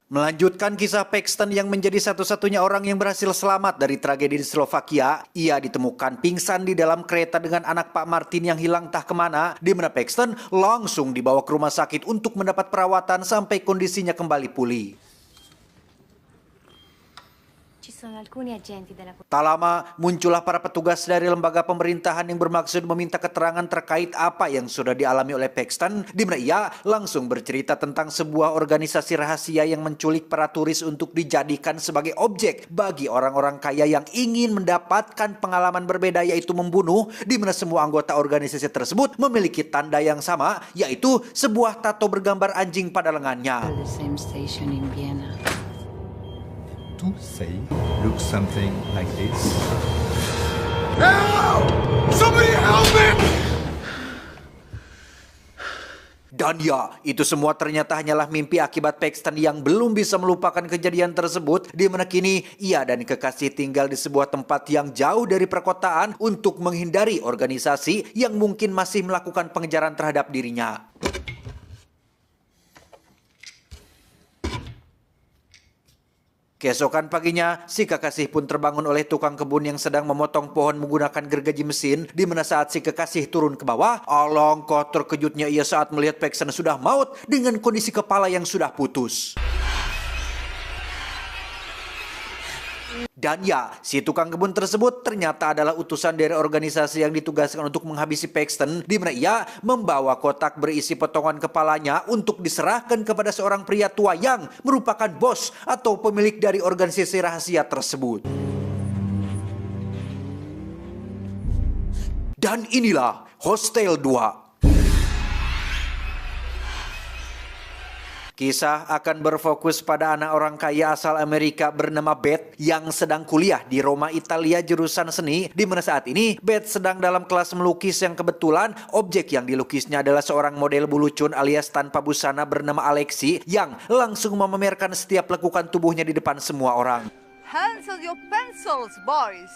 Melanjutkan kisah Paxton yang menjadi satu-satunya orang yang berhasil selamat dari tragedi di Slovakia, ia ditemukan pingsan di dalam kereta dengan anak Pak Martin yang hilang entah kemana, di mana Paxton langsung dibawa ke rumah sakit untuk mendapat perawatan sampai kondisinya kembali pulih. Tak lama, muncullah para petugas dari lembaga pemerintahan yang bermaksud meminta keterangan terkait apa yang sudah dialami oleh Paxton, di mana ia langsung bercerita tentang sebuah organisasi rahasia yang menculik para turis untuk dijadikan sebagai objek bagi orang-orang kaya yang ingin mendapatkan pengalaman berbeda, yaitu membunuh, di mana semua anggota organisasi tersebut memiliki tanda yang sama, yaitu sebuah tato bergambar anjing pada lengannya. To say look something like this. Help! Somebody help me! Dan ya, itu semua ternyata hanyalah mimpi akibat Paxton yang belum bisa melupakan kejadian tersebut, di mana kini ia dan kekasih tinggal di sebuah tempat yang jauh dari perkotaan untuk menghindari organisasi yang mungkin masih melakukan pengejaran terhadap dirinya. Keesokan paginya, si kekasih pun terbangun oleh tukang kebun yang sedang memotong pohon menggunakan gergaji mesin, di mana saat si kekasih turun ke bawah, alangkah terkejutnya ia saat melihat Paxton sudah maut dengan kondisi kepala yang sudah putus. Dan ya, si tukang kebun tersebut ternyata adalah utusan dari organisasi yang ditugaskan untuk menghabisi Paxton, di mana ia membawa kotak berisi potongan kepalanya untuk diserahkan kepada seorang pria tua yang merupakan bos atau pemilik dari organisasi rahasia tersebut. Dan inilah Hostel 2. Kisah akan berfokus pada anak orang kaya asal Amerika bernama Beth yang sedang kuliah di Roma, Italia jurusan seni, di mana saat ini Beth sedang dalam kelas melukis yang kebetulan objek yang dilukisnya adalah seorang model bulucun alias tanpa busana bernama Alexi yang langsung memamerkan setiap lekukan tubuhnya di depan semua orang. Handle your pencils, boys.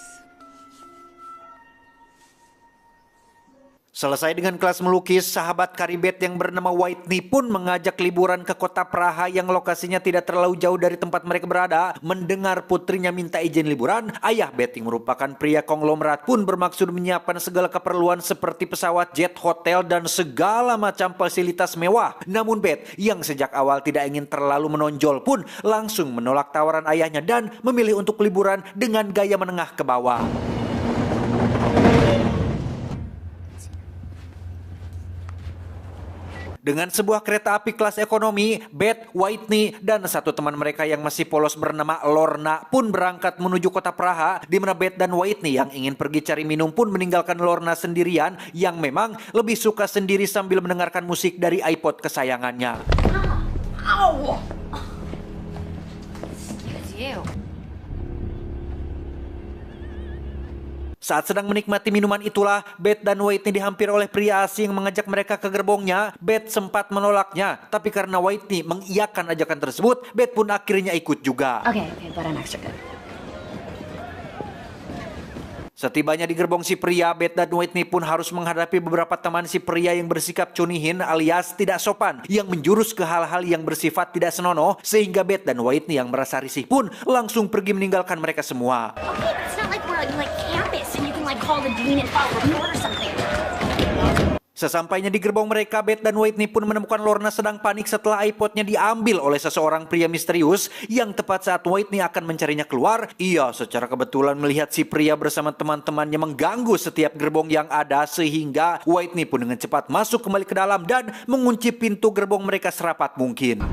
Selesai dengan kelas melukis, sahabat Karibet yang bernama Whitney pun mengajak liburan ke kota Praha yang lokasinya tidak terlalu jauh dari tempat mereka berada. Mendengar putrinya minta izin liburan, ayah Beth yang merupakan pria konglomerat pun bermaksud menyiapkan segala keperluan seperti pesawat, jet, hotel, dan segala macam fasilitas mewah. Namun Beth yang sejak awal tidak ingin terlalu menonjol pun langsung menolak tawaran ayahnya dan memilih untuk liburan dengan gaya menengah ke bawah. Dengan sebuah kereta api kelas ekonomi, Beth, Whitney, dan satu teman mereka yang masih polos bernama Lorna pun berangkat menuju kota Praha, di mana Beth dan Whitney yang ingin pergi cari minum pun meninggalkan Lorna sendirian yang memang lebih suka sendiri sambil mendengarkan musik dari iPod kesayangannya. Ow! Excuse you. Saat sedang menikmati minuman itulah, Beth dan Whitney dihampiri oleh pria asing yang mengajak mereka ke gerbongnya. Beth sempat menolaknya, tapi karena Whitney mengiyakan ajakan tersebut, Beth pun akhirnya ikut juga. Okay, but I'm extra good. Setibanya di gerbong si pria, Beth dan Whitney pun harus menghadapi beberapa teman si pria yang bersikap cunihin alias tidak sopan, yang menjurus ke hal-hal yang bersifat tidak senonoh, sehingga Beth dan Whitney yang merasa risih pun langsung pergi meninggalkan mereka semua. Okay, but it's not like we're in like campus and you can like call the dean and file a report or something. Sesampainya di gerbong mereka, Beth dan Whitney pun menemukan Lorna sedang panik setelah iPodnya diambil oleh seseorang pria misterius yang tepat saat Whitney akan mencarinya keluar. Ia secara kebetulan melihat si pria bersama teman-temannya mengganggu setiap gerbong yang ada, sehingga Whitney pun dengan cepat masuk kembali ke dalam dan mengunci pintu gerbong mereka serapat mungkin.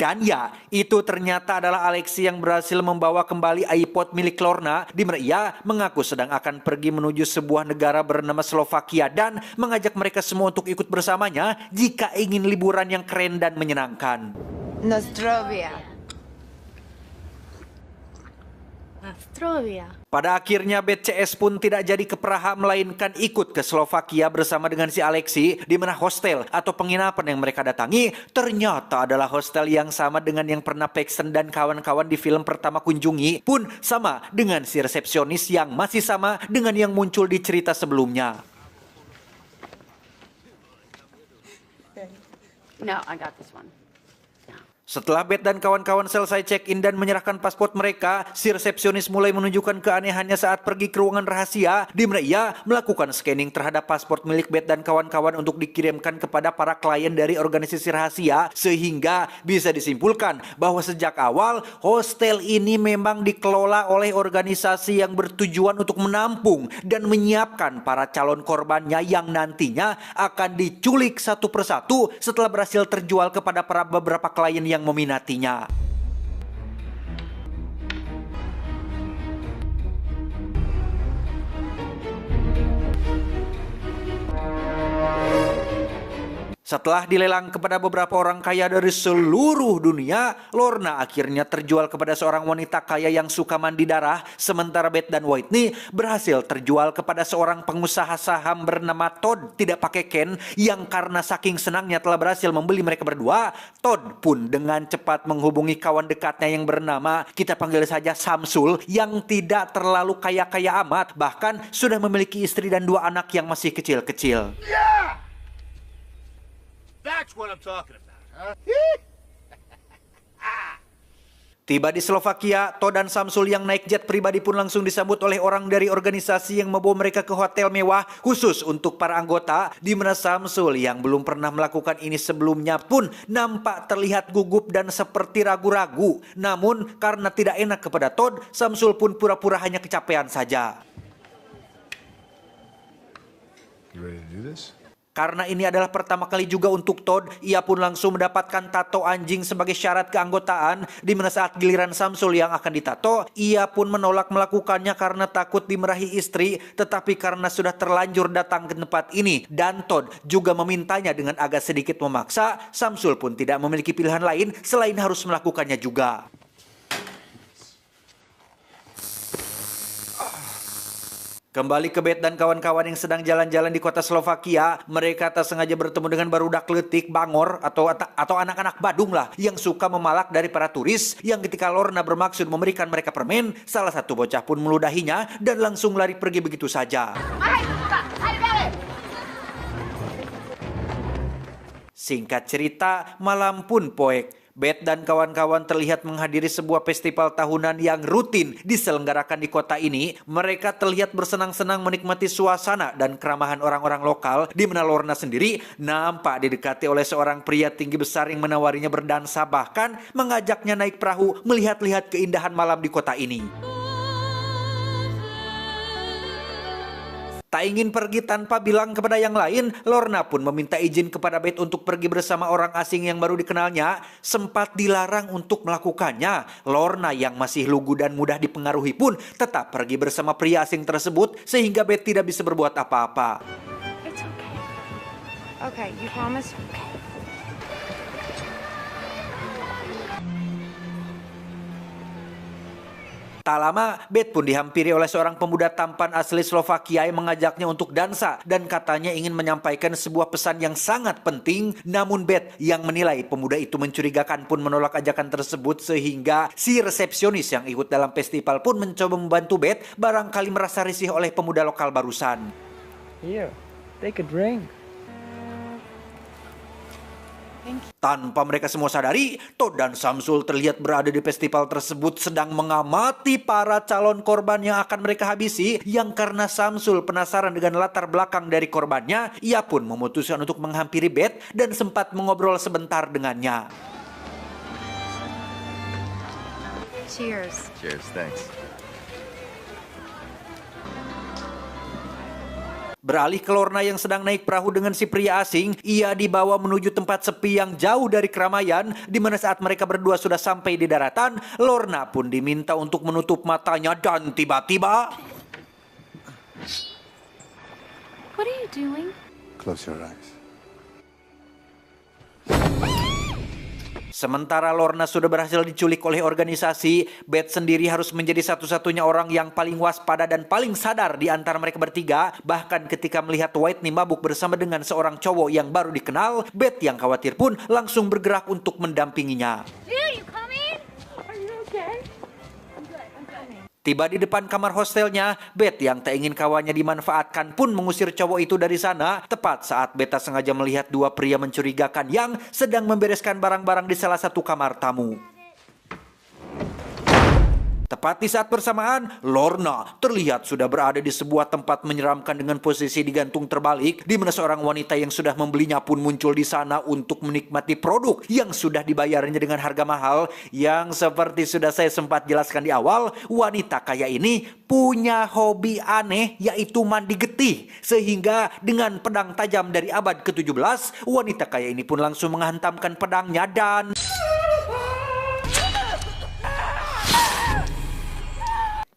Dan ya, itu ternyata adalah Alexi yang berhasil membawa kembali iPod milik Lorna, di mana ia mengaku sedang akan pergi menuju sebuah negara bernama Slovakia dan mengajak mereka semua untuk ikut bersamanya jika ingin liburan yang keren dan menyenangkan. Nostrovia. Astrovia. Pada akhirnya Bet CS pun tidak jadi ke Praha melainkan ikut ke Slovakia bersama dengan si Alexi, di mana hostel atau penginapan yang mereka datangi ternyata adalah hostel yang sama dengan yang pernah Paxton dan kawan-kawan di film pertama kunjungi, pun sama dengan si resepsionis yang masih sama dengan yang muncul di cerita sebelumnya. No, I got this one. Setelah Bet dan kawan-kawan selesai check-in dan menyerahkan paspor mereka, si resepsionis mulai menunjukkan keanehannya saat pergi ke ruangan rahasia, di mana ia melakukan scanning terhadap paspor milik Bet dan kawan-kawan untuk dikirimkan kepada para klien dari organisasi rahasia, sehingga bisa disimpulkan bahwa sejak awal hostel ini memang dikelola oleh organisasi yang bertujuan untuk menampung dan menyiapkan para calon korbannya yang nantinya akan diculik satu persatu setelah berhasil terjual kepada para beberapa klien yang meminatinya. Setelah dilelang kepada beberapa orang kaya dari seluruh dunia, Lorna akhirnya terjual kepada seorang wanita kaya yang suka mandi darah, sementara Beth dan Whitney berhasil terjual kepada seorang pengusaha saham bernama Todd tidak pakai Ken, yang karena saking senangnya telah berhasil membeli mereka berdua. Todd pun dengan cepat menghubungi kawan dekatnya yang bernama, kita panggil saja Samsul, yang tidak terlalu kaya-kaya amat, bahkan sudah memiliki istri dan 2 anak yang masih kecil-kecil. That's what I'm talking about, huh? Tiba di Slovakia, Todd dan Samsul yang naik jet pribadi pun langsung disambut oleh orang dari organisasi yang membawa mereka ke hotel mewah khusus untuk para anggota, di mana Samsul yang belum pernah melakukan ini sebelumnya pun nampak terlihat gugup dan seperti ragu-ragu. Namun karena tidak enak kepada Todd, Samsul pun pura-pura hanya kecapean saja. You ready to do this? Karena ini adalah pertama kali juga untuk Todd, ia pun langsung mendapatkan tato anjing sebagai syarat keanggotaan, di mana saat giliran Samsul yang akan ditato, ia pun menolak melakukannya karena takut dimarahi istri, tetapi karena sudah terlanjur datang ke tempat ini dan Todd juga memintanya dengan agak sedikit memaksa, Samsul pun tidak memiliki pilihan lain selain harus melakukannya juga. Kembali ke Beth dan kawan-kawan yang sedang jalan-jalan di kota Slovakia, mereka tak sengaja bertemu dengan barudak letik bangor atau anak-anak Badung lah yang suka memalak dari para turis, yang ketika Lorna bermaksud memberikan mereka permen, salah satu bocah pun meludahinya dan langsung lari pergi begitu saja. Singkat cerita, malam pun poek. Beth dan kawan-kawan terlihat menghadiri sebuah festival tahunan yang rutin diselenggarakan di kota ini. Mereka terlihat bersenang-senang menikmati suasana dan keramahan orang-orang lokal, di mana Lorna sendiri nampak didekati oleh seorang pria tinggi besar yang menawarinya berdansa, bahkan mengajaknya naik perahu melihat-lihat keindahan malam di kota ini. Tak ingin pergi tanpa bilang kepada yang lain, Lorna pun meminta izin kepada Beth untuk pergi bersama orang asing yang baru dikenalnya. Sempat dilarang untuk melakukannya, Lorna yang masih lugu dan mudah dipengaruhi pun tetap pergi bersama pria asing tersebut, sehingga Beth tidak bisa berbuat apa-apa. It's okay. Okay, you promise? Tak lama, Beth pun dihampiri oleh seorang pemuda tampan asli Slovakia yang mengajaknya untuk dansa dan katanya ingin menyampaikan sebuah pesan yang sangat penting. Namun Beth yang menilai pemuda itu mencurigakan pun menolak ajakan tersebut, sehingga si resepsionis yang ikut dalam festival pun mencoba membantu Beth, barangkali merasa risih oleh pemuda lokal barusan. Here, take a drink. Tanpa mereka semua sadari, Todd dan Samsul terlihat berada di festival tersebut sedang mengamati para calon korban yang akan mereka habisi, yang karena Samsul penasaran dengan latar belakang dari korbannya, ia pun memutuskan untuk menghampiri Beth dan sempat mengobrol sebentar dengannya. Cheers. Cheers, thanks. Beralih ke Lorna yang sedang naik perahu dengan si pria asing, ia dibawa menuju tempat sepi yang jauh dari keramaian, di mana saat mereka berdua sudah sampai di daratan, Lorna pun diminta untuk menutup matanya dan tiba-tiba... What are you doing? Close your eyes. Sementara Lorna sudah berhasil diculik oleh organisasi, Beth sendiri harus menjadi satu-satunya orang yang paling waspada dan paling sadar di antara mereka bertiga. Bahkan ketika melihat Whitney mabuk bersama dengan seorang cowok yang baru dikenal, Beth yang khawatir pun langsung bergerak untuk mendampinginya. Dude, you coming? Are you okay? I'm good. I'm coming. Tiba di depan kamar hostelnya, Beth yang tak ingin kawannya dimanfaatkan pun mengusir cowok itu dari sana. Tepat saat Beta sengaja melihat dua pria mencurigakan yang sedang membereskan barang-barang di salah satu kamar tamu. Tepat di saat bersamaan, Lorna terlihat sudah berada di sebuah tempat menyeramkan dengan posisi digantung terbalik, di mana seorang wanita yang sudah membelinya pun muncul di sana untuk menikmati produk yang sudah dibayarnya dengan harga mahal. Yang seperti sudah saya sempat jelaskan di awal, wanita kaya ini punya hobi aneh, yaitu mandi getih. Sehingga dengan pedang tajam dari abad ke-17, wanita kaya ini pun langsung menghantamkan pedangnya dan...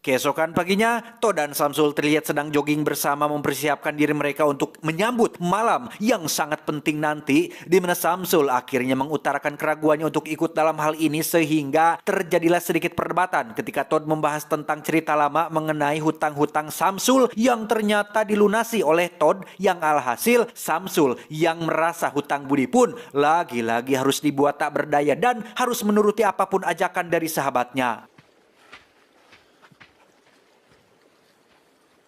Keesokan paginya, Todd dan Samsul terlihat sedang jogging bersama mempersiapkan diri mereka untuk menyambut malam yang sangat penting nanti, di mana Samsul akhirnya mengutarakan keraguannya untuk ikut dalam hal ini sehingga terjadilah sedikit perdebatan ketika Todd membahas tentang cerita lama mengenai hutang-hutang Samsul yang ternyata dilunasi oleh Todd, yang alhasil Samsul yang merasa hutang budi pun lagi-lagi harus dibuat tak berdaya dan harus menuruti apapun ajakan dari sahabatnya.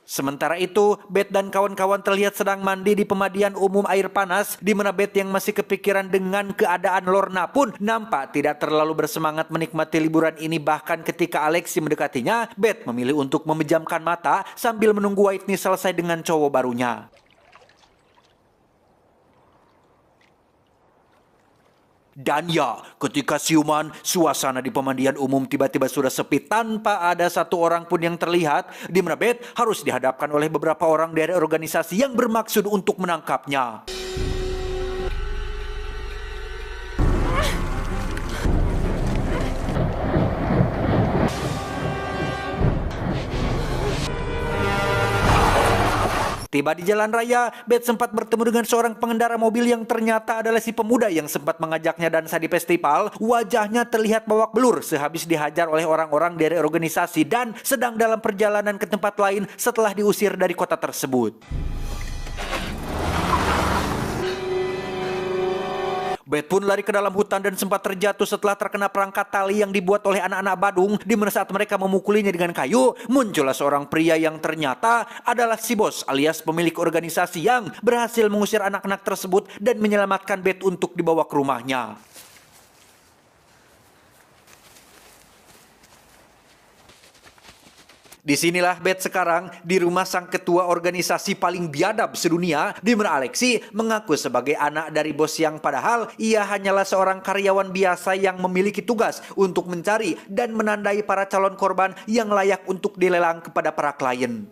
Sementara itu, Beth dan kawan-kawan terlihat sedang mandi di pemandian umum air panas, di mana Beth yang masih kepikiran dengan keadaan Lorna pun nampak tidak terlalu bersemangat menikmati liburan ini. Bahkan ketika Alexi mendekatinya, Beth memilih untuk memejamkan mata sambil menunggu Whitney selesai dengan cowok barunya. Dan ya, ketika siuman, suasana di pemandian umum tiba-tiba sudah sepi tanpa ada satu orang pun yang terlihat, di mana Beth harus dihadapkan oleh beberapa orang dari organisasi yang bermaksud untuk menangkapnya. Tiba di jalan raya, Beth sempat bertemu dengan seorang pengendara mobil yang ternyata adalah si pemuda yang sempat mengajaknya dansa di festival. Wajahnya terlihat babak belur sehabis dihajar oleh orang-orang dari organisasi dan sedang dalam perjalanan ke tempat lain setelah diusir dari kota tersebut. Beth pun lari ke dalam hutan dan sempat terjatuh setelah terkena perangkat tali yang dibuat oleh anak-anak Badung, di mana saat mereka memukulinya dengan kayu, muncullah seorang pria yang ternyata adalah si bos alias pemilik organisasi yang berhasil mengusir anak-anak tersebut dan menyelamatkan Beth untuk dibawa ke rumahnya. Disinilah Beth sekarang di rumah sang ketua organisasi paling biadab sedunia, di mana Alexi mengaku sebagai anak dari bos yang padahal ia hanyalah seorang karyawan biasa yang memiliki tugas untuk mencari dan menandai para calon korban yang layak untuk dilelang kepada para klien.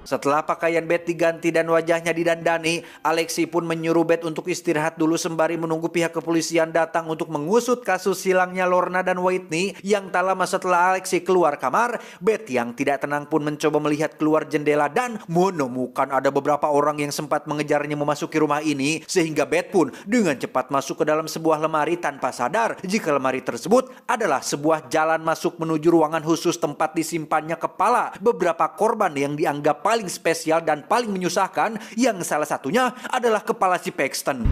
Setelah pakaian Beth diganti dan wajahnya didandani, Alexi pun menyuruh Beth untuk istirahat dulu sembari menunggu pihak kepolisian datang untuk mengusut kasus hilangnya Lorna dan Whitney. Yang tak lama setelah Alexi keluar kamar, Beth yang tidak tenang pun mencoba melihat keluar jendela dan menemukan ada beberapa orang yang sempat mengejarnya memasuki rumah ini, sehingga Beth pun dengan cepat masuk ke dalam sebuah lemari tanpa sadar jika lemari tersebut adalah sebuah jalan masuk menuju ruangan khusus tempat disimpannya kepala beberapa korban yang dianggap paling spesial dan paling menyusahkan, yang salah satunya adalah kepala si Paxton.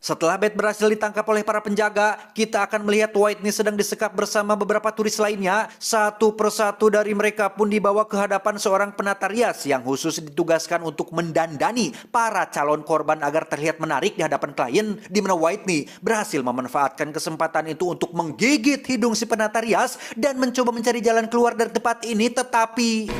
Setelah Beth berhasil ditangkap oleh para penjaga, kita akan melihat Whitney sedang disekap bersama beberapa turis lainnya. Satu persatu dari mereka pun dibawa ke hadapan seorang penata rias yang khusus ditugaskan untuk mendandani para calon korban agar terlihat menarik di hadapan klien, di mana Whitney berhasil memanfaatkan kesempatan itu untuk menggigit hidung si penata rias dan mencoba mencari jalan keluar dari tempat ini, tetapi...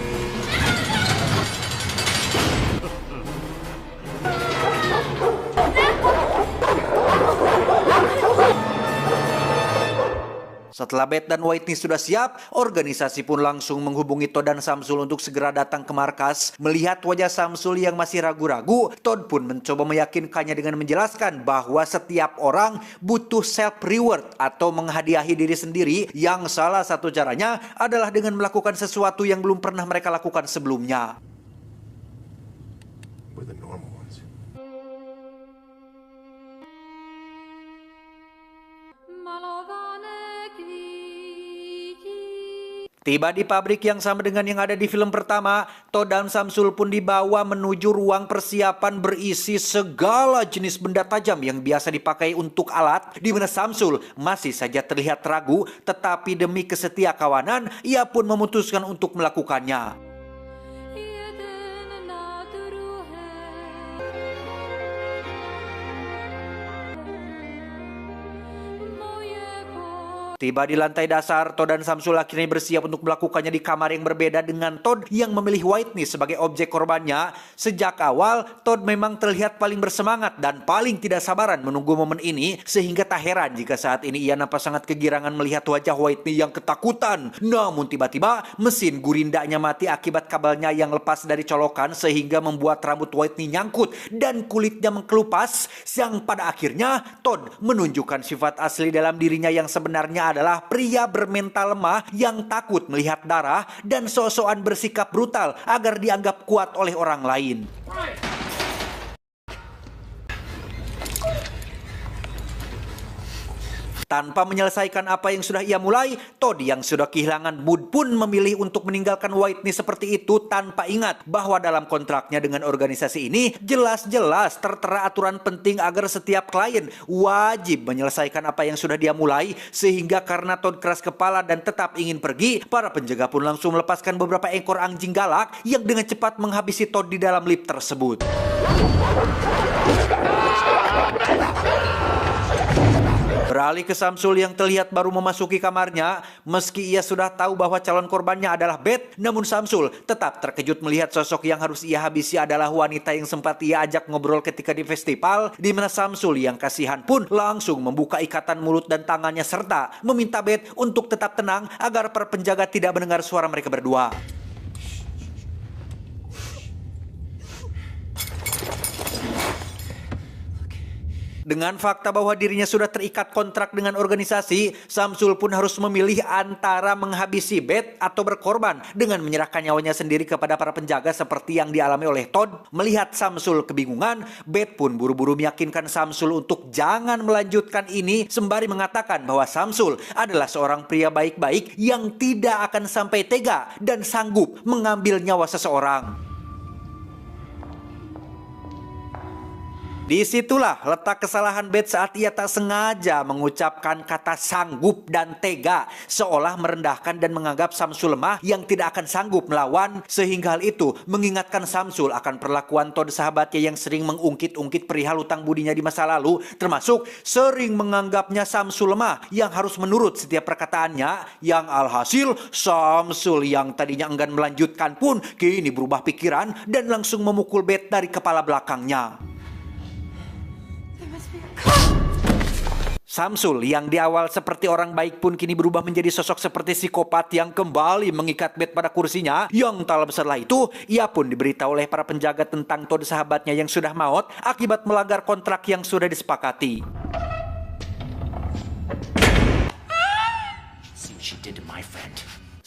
Setelah Beth dan Whitney sudah siap, organisasi pun langsung menghubungi Todd dan Samsul untuk segera datang ke markas. Melihat wajah Samsul yang masih ragu-ragu, Todd pun mencoba meyakinkannya dengan menjelaskan bahwa setiap orang butuh self-reward atau menghadiahi diri sendiri, yang salah satu caranya adalah dengan melakukan sesuatu yang belum pernah mereka lakukan sebelumnya. We're the normal ones. Tiba di pabrik yang sama dengan yang ada di film pertama, Todd dan Samsul pun dibawa menuju ruang persiapan berisi segala jenis benda tajam yang biasa dipakai untuk alat, di mana Samsul masih saja terlihat ragu, tetapi demi kesetiakawanan, ia pun memutuskan untuk melakukannya. Tiba di lantai dasar, Todd dan Samsul akhirnya bersiap untuk melakukannya di kamar yang berbeda dengan Todd yang memilih Whitney sebagai objek korbannya. Sejak awal, Todd memang terlihat paling bersemangat dan paling tidak sabaran menunggu momen ini, sehingga tak heran jika saat ini ia nampak sangat kegirangan melihat wajah Whitney yang ketakutan. Namun tiba-tiba, mesin gurindanya mati akibat kabelnya yang lepas dari colokan sehingga membuat rambut Whitney nyangkut dan kulitnya mengkelupas, yang pada akhirnya Todd menunjukkan sifat asli dalam dirinya yang sebenarnya adalah pria bermental lemah yang takut melihat darah dan sok-sokan bersikap brutal agar dianggap kuat oleh orang lain. Tanpa menyelesaikan apa yang sudah ia mulai, Todd yang sudah kehilangan mood pun memilih untuk meninggalkan Whitney seperti itu tanpa ingat bahwa dalam kontraknya dengan organisasi ini jelas-jelas tertera aturan penting agar setiap klien wajib menyelesaikan apa yang sudah dia mulai, sehingga karena Todd keras kepala dan tetap ingin pergi, para penjaga pun langsung melepaskan beberapa ekor anjing galak yang dengan cepat menghabisi Todd di dalam lift tersebut. Beralih ke Samsul yang terlihat baru memasuki kamarnya. Meski ia sudah tahu bahwa calon korbannya adalah Beth, namun Samsul tetap terkejut melihat sosok yang harus ia habisi adalah wanita yang sempat ia ajak ngobrol ketika di festival, di mana Samsul yang kasihan pun langsung membuka ikatan mulut dan tangannya serta meminta Beth untuk tetap tenang agar para penjaga tidak mendengar suara mereka berdua. Dengan fakta bahwa dirinya sudah terikat kontrak dengan organisasi, Samsul pun harus memilih antara menghabisi Beth atau berkorban dengan menyerahkan nyawanya sendiri kepada para penjaga seperti yang dialami oleh Todd. Melihat Samsul kebingungan, Beth pun buru-buru meyakinkan Samsul untuk jangan melanjutkan ini sembari mengatakan bahwa Samsul adalah seorang pria baik-baik yang tidak akan sampai tega dan sanggup mengambil nyawa seseorang. Disitulah letak kesalahan Beth saat ia tak sengaja mengucapkan kata sanggup dan tega, seolah merendahkan dan menganggap Samsul lemah yang tidak akan sanggup melawan, sehingga hal itu mengingatkan Samsul akan perlakuan Todd sahabatnya yang sering mengungkit-ungkit perihal hutang budinya di masa lalu, termasuk sering menganggapnya Samsul lemah yang harus menurut setiap perkataannya, yang alhasil Samsul yang tadinya enggan melanjutkan pun kini berubah pikiran dan langsung memukul Beth dari kepala belakangnya. Samsul yang di awal seperti orang baik pun kini berubah menjadi sosok seperti psikopat yang kembali mengikat Beth pada kursinya. Yang tak lama setelah itu, ia pun diberitahu oleh para penjaga tentang Todd sahabatnya yang sudah maut akibat melanggar kontrak yang sudah disepakati. See what she did to my friend.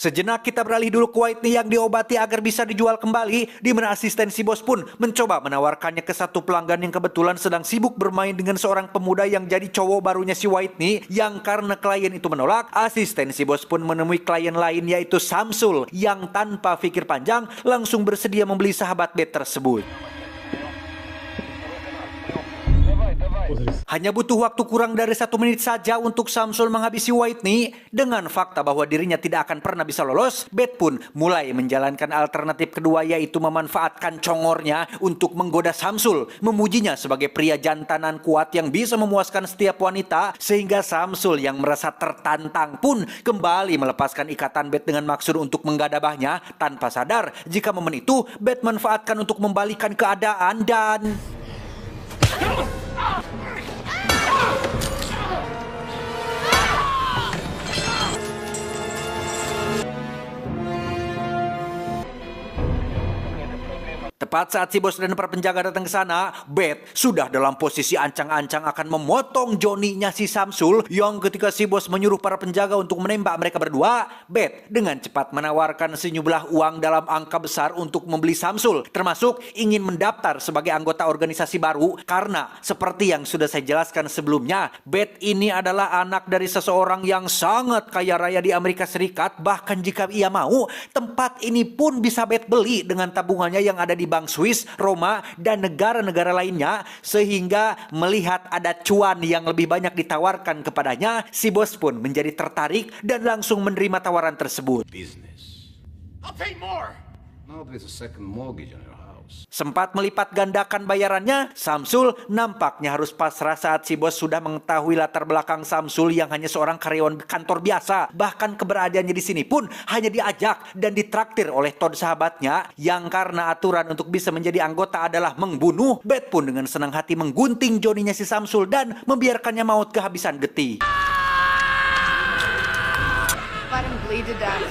Sejenak kita beralih dulu ke Whitney yang diobati agar bisa dijual kembali, di mana asisten si bos pun mencoba menawarkannya ke satu pelanggan yang kebetulan sedang sibuk bermain dengan seorang pemuda yang jadi cowok barunya si Whitney, yang karena klien itu menolak, asisten si bos pun menemui klien lain yaitu Samsul yang tanpa pikir panjang langsung bersedia membeli sahabat Beth tersebut. Hanya butuh waktu kurang dari 1 menit saja untuk Samsul menghabisi Whitney. Dengan fakta bahwa dirinya tidak akan pernah bisa lolos, Beth pun mulai menjalankan alternatif kedua, yaitu memanfaatkan congornya untuk menggoda Samsul, memujinya sebagai pria jantanan kuat yang bisa memuaskan setiap wanita, sehingga Samsul yang merasa tertantang pun kembali melepaskan ikatan Beth dengan maksud untuk menggadabahnya, tanpa sadar jika momen itu Beth manfaatkan untuk membalikan keadaan dan... Tepat saat si bos dan para penjaga datang ke sana, Beth sudah dalam posisi ancang-ancang akan memotong Johnny-nya si Samsul, yang ketika si bos menyuruh para penjaga untuk menembak mereka berdua, Beth dengan cepat menawarkan sejumlah uang dalam angka besar untuk membeli Samsul, termasuk ingin mendaftar sebagai anggota organisasi baru karena seperti yang sudah saya jelaskan sebelumnya, Beth ini adalah anak dari seseorang yang sangat kaya raya di Amerika Serikat. Bahkan jika ia mau, tempat ini pun bisa Beth beli dengan tabungannya yang ada di Bank Swiss, Roma, dan negara-negara lainnya. Sehingga melihat ada cuan yang lebih banyak ditawarkan kepadanya, si bos pun menjadi tertarik dan langsung menerima tawaran tersebut. Business. I'll pay more. No, there's a second mortgage on your house. Sempat melipat gandakan bayarannya, Samsul nampaknya harus pasrah saat si bos sudah mengetahui latar belakang Samsul yang hanya seorang karyawan kantor biasa. Bahkan keberadaannya di sini pun hanya diajak dan ditraktir oleh Todd sahabatnya, yang karena aturan untuk bisa menjadi anggota adalah membunuh. Beth pun dengan senang hati menggunting Johnny-nya si Samsul dan membiarkannya maut kehabisan getih. Let him bleed to death.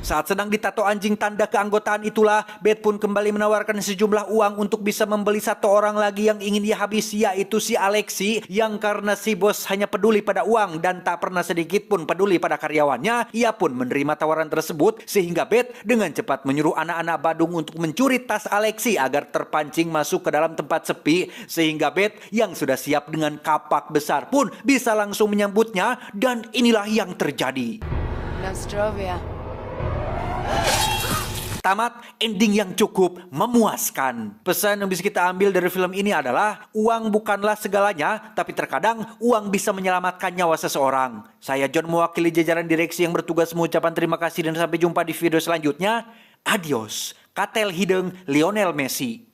Saat sedang ditato anjing tanda keanggotaan itulah, Beth pun kembali menawarkan sejumlah uang untuk bisa membeli satu orang lagi yang ingin dia habisi, yaitu si Alexi, yang karena si bos hanya peduli pada uang dan tak pernah sedikit pun peduli pada karyawannya, ia pun menerima tawaran tersebut sehingga Beth dengan cepat menyuruh anak-anak Badung untuk mencuri tas Alexi agar terpancing masuk ke dalam tempat sepi, sehingga Beth yang sudah siap dengan kapak besar pun bisa langsung menyambutnya, dan inilah yang terjadi. Nostrovia. Tamat ending yang cukup memuaskan. Pesan yang bisa kita ambil dari film ini adalah uang bukanlah segalanya, tapi terkadang uang bisa menyelamatkan nyawa seseorang. Saya John mewakili jajaran direksi yang bertugas mengucapkan terima kasih dan sampai jumpa di video selanjutnya. Adios. Katel Hideng Lionel Messi.